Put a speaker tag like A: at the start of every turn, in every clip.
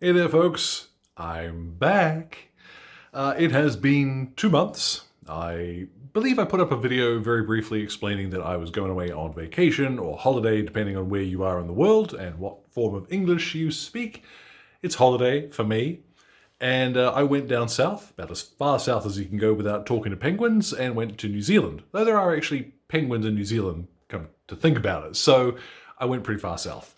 A: Hey there, folks. I'm back. It has been 2 months. I believe I put up a video very briefly explaining that I was going away on vacation or holiday, depending on where you are in the world and what form of English you speak. It's holiday for me. And I went down south, about as far south as you can go without talking to penguins, and went to New Zealand. Though there are actually penguins in New Zealand, come to think about it. So I went pretty far south.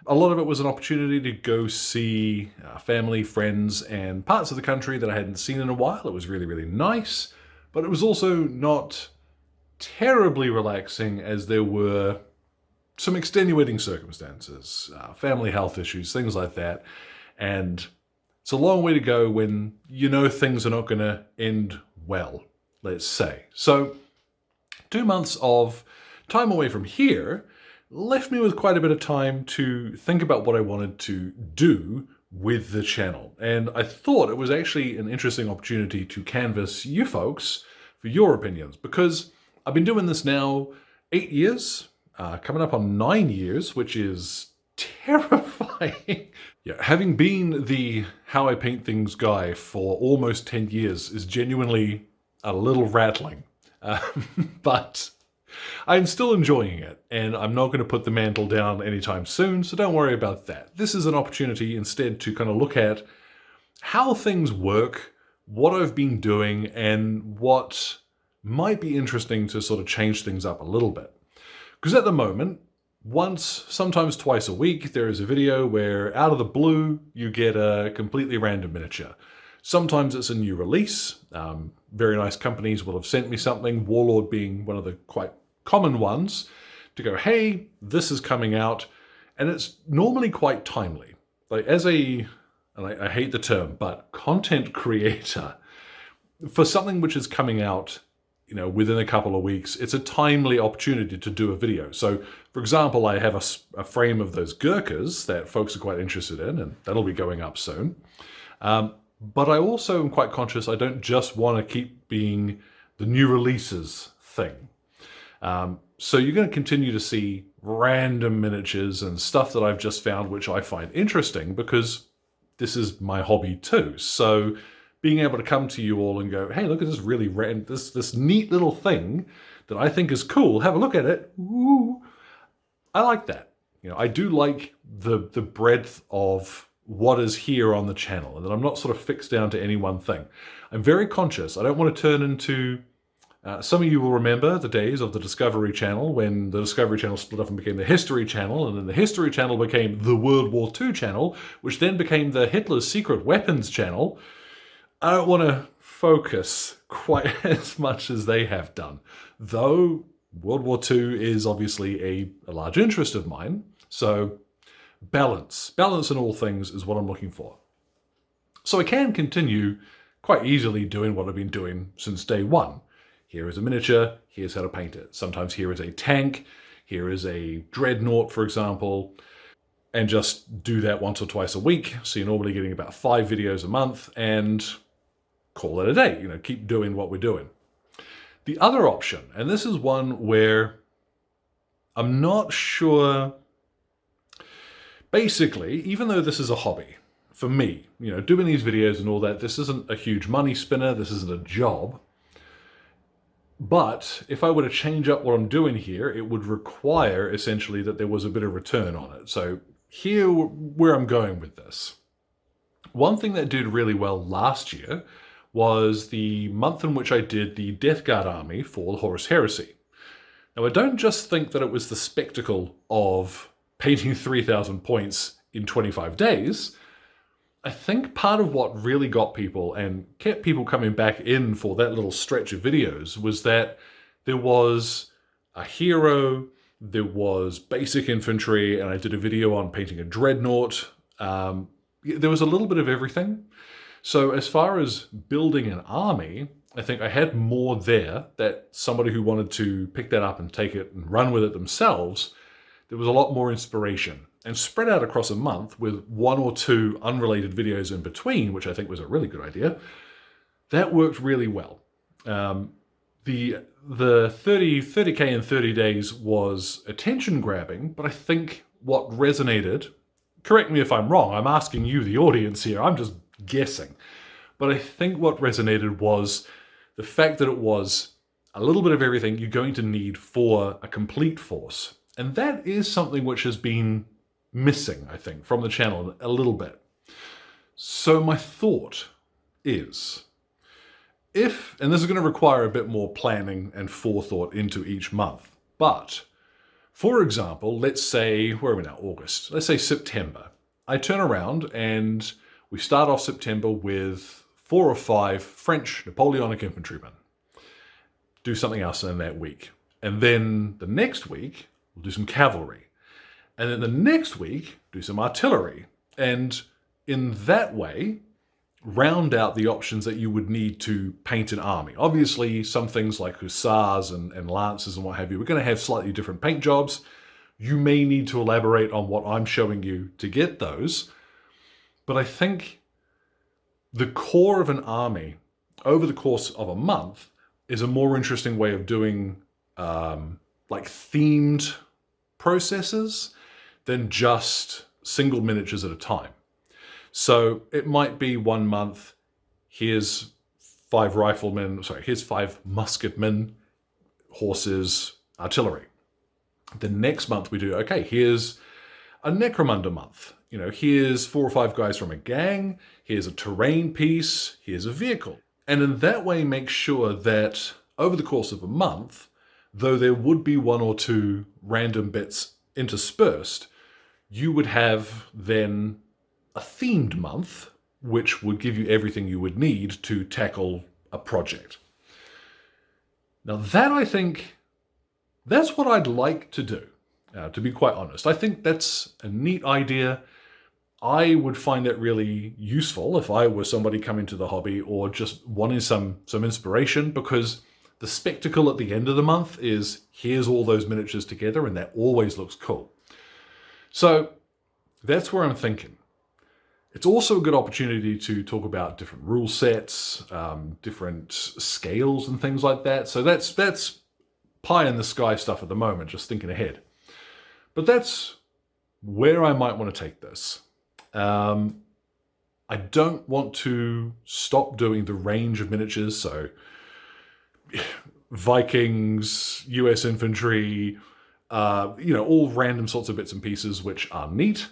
A: A lot of it was an opportunity to go see family, friends, and parts of the country that I hadn't seen in a while. It was really, really nice, but it was also not terribly relaxing as there were some extenuating circumstances, family health issues, things like that. And it's a long way to go when you know things are not going to end well, let's say. So 2 months of time away from here left me with quite a bit of time to think about what I wanted to do with the channel. And I thought it was actually an interesting opportunity to canvass you folks for your opinions, because I've been doing this now 8 years, coming up on 9 years, which is terrifying. Yeah, having been the How I Paint Things guy for almost 10 years is genuinely a little rattling. But I'm still enjoying it, and I'm not going to put the mantle down anytime soon, so don't worry about that. This is an opportunity instead to kind of look at how things work, what I've been doing, and what might be interesting to sort of change things up a little bit. Because at the moment, once, sometimes twice a week, there is a video where out of the blue, you get a completely random miniature. Sometimes it's a new release. Very nice companies will have sent me something, Warlord being one of the quite common ones, to go, hey, this is coming out, and it's normally quite timely. Like as a, and I hate the term, but content creator, for something which is coming out, within a couple of weeks, it's a timely opportunity to do a video. So, for example, I have a frame of those Gurkhas that folks are quite interested in, and that'll be going up soon. But I also am quite conscious I don't just want to keep being the new releases thing. So you're going to continue to see random miniatures and stuff that I've just found which I find interesting because this is my hobby too. So being able to come to you all and go, hey, look at this really this neat little thing that I think is cool. Have a look at it. Ooh. I like that. I do like the breadth of what is here on the channel, and that I'm not sort of fixed down to any one thing. I'm very conscious. I don't want to turn into... some of you will remember the days of the Discovery Channel when the Discovery Channel split up and became the History Channel, and then the History Channel became the World War II Channel, which then became the Hitler's Secret Weapons Channel. I don't want to focus quite as much as they have done, though World War II is obviously a large interest of mine, so balance in all things is what I'm looking for. So I can continue quite easily doing what I've been doing since day one. Here is a miniature, here's how to paint it. Sometimes here is a tank, here is a dreadnought, for example, and just do that once or twice a week. So you're normally getting about 5 videos a month and call it a day, keep doing what we're doing. The other option, and this is one where I'm not sure, basically, even though this is a hobby, for me, doing these videos and all that, this isn't a huge money spinner, this isn't a job. But if I were to change up what I'm doing here, it would require essentially that there was a bit of return on it. So here, where I'm going with this. One thing that did really well last year was the month in which I did the Death Guard army for the Horus Heresy. Now, I don't just think that it was the spectacle of painting 3,000 points in 25 days. I think part of what really got people and kept people coming back in for that little stretch of videos was that there was a hero, there was basic infantry, and I did a video on painting a dreadnought. There was a little bit of everything. So as far as building an army, I think I had more there that somebody who wanted to pick that up and take it and run with it themselves, there was a lot more inspiration. And spread out across a month with 1 or 2 unrelated videos in between, which I think was a really good idea, that worked really well. The 30K in 30 days was attention grabbing, but I think what resonated correct me if I'm wrong, I'm asking you, the audience here, I'm just guessing. But I think what resonated was the fact that it was a little bit of everything you're going to need for a complete force. And that is something which has been missing, I think, from the channel a little bit. So my thought is, if, and this is going to require a bit more planning and forethought into each month, but for example, let's say, where are we now, August, let's say September. I turn around and we start off September with 4 or 5 French Napoleonic infantrymen. Do something else in that week. And then the next week, we'll do some cavalry. And then the next week, do some artillery. And in that way, round out the options that you would need to paint an army. Obviously, some things like hussars and lancers and what have you, we're going to have slightly different paint jobs. You may need to elaborate on what I'm showing you to get those. But I think the core of an army over the course of a month is a more interesting way of doing like themed processes than just single miniatures at a time. So it might be one month, here's 5 riflemen, here's 5 musketmen, horses, artillery. The next month we do, okay, here's a necromunda month. You know, here's 4 or 5 guys from a gang, here's a terrain piece, here's a vehicle. And in that way, make sure that over the course of a month, though there would be 1 or 2 random bits interspersed, you would have then a themed month, which would give you everything you would need to tackle a project. Now that, I think, that's what I'd like to do, to be quite honest. I think that's a neat idea. I would find that really useful if I were somebody coming to the hobby or just wanting some inspiration, because the spectacle at the end of the month is, here's all those miniatures together, and that always looks cool. So that's where I'm thinking. It's also a good opportunity to talk about different rule sets, different scales and things like that. So that's pie in the sky stuff at the moment, just thinking ahead. But that's where I might want to take this. I don't want to stop doing the range of miniatures, so Vikings, US infantry, all random sorts of bits and pieces which are neat.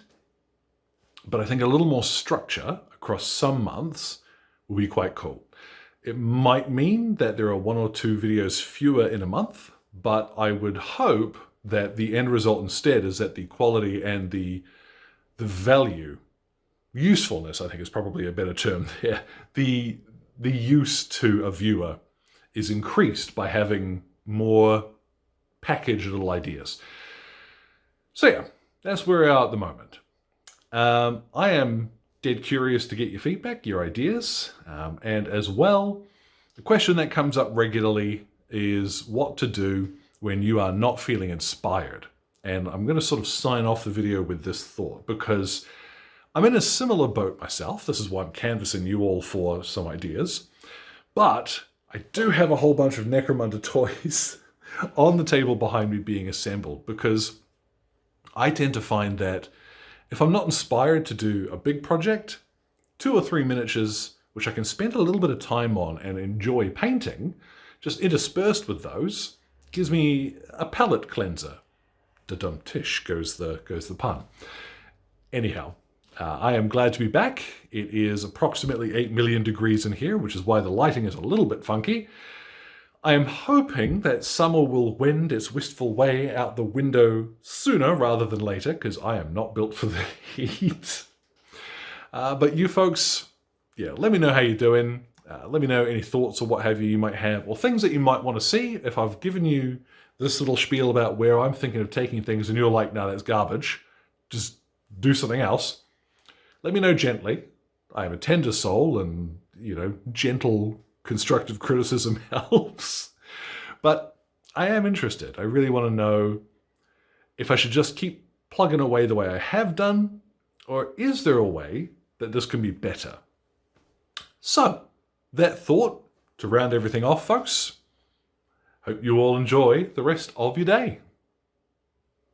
A: But I think a little more structure across some months will be quite cool. It might mean that there are 1 or 2 videos fewer in a month, but I would hope that the end result instead is that the quality and the value, usefulness, I think is probably a better term there, the use to a viewer is increased by having more packaged little ideas. So yeah, that's where we are at the moment. I am dead curious to get your feedback, your ideas, and as well, the question that comes up regularly is what to do when you are not feeling inspired. And I'm going to sort of sign off the video with this thought, because I'm in a similar boat myself. This is why I'm canvassing you all for some ideas. But I do have a whole bunch of Necromunda toys on the table behind me being assembled, because I tend to find that if I'm not inspired to do a big project, 2 or 3 miniatures, which I can spend a little bit of time on and enjoy painting, just interspersed with those, gives me a palette cleanser. Da-dum tish goes the pun. Anyhow, I am glad to be back. It is approximately 8 million degrees in here, which is why the lighting is a little bit funky. I am hoping that summer will wend its wistful way out the window sooner rather than later, because I am not built for the heat. But you folks, yeah, let me know how you're doing. Let me know any thoughts or what have you might have, or things that you might want to see. If I've given you this little spiel about where I'm thinking of taking things and you're like, no, that's garbage, just do something else, let me know gently. I have a tender soul, and, gentle constructive criticism helps. But I am interested. I really want to know if I should just keep plugging away the way I have done, or is there a way that this can be better? So, that thought to round everything off, folks. Hope you all enjoy the rest of your day.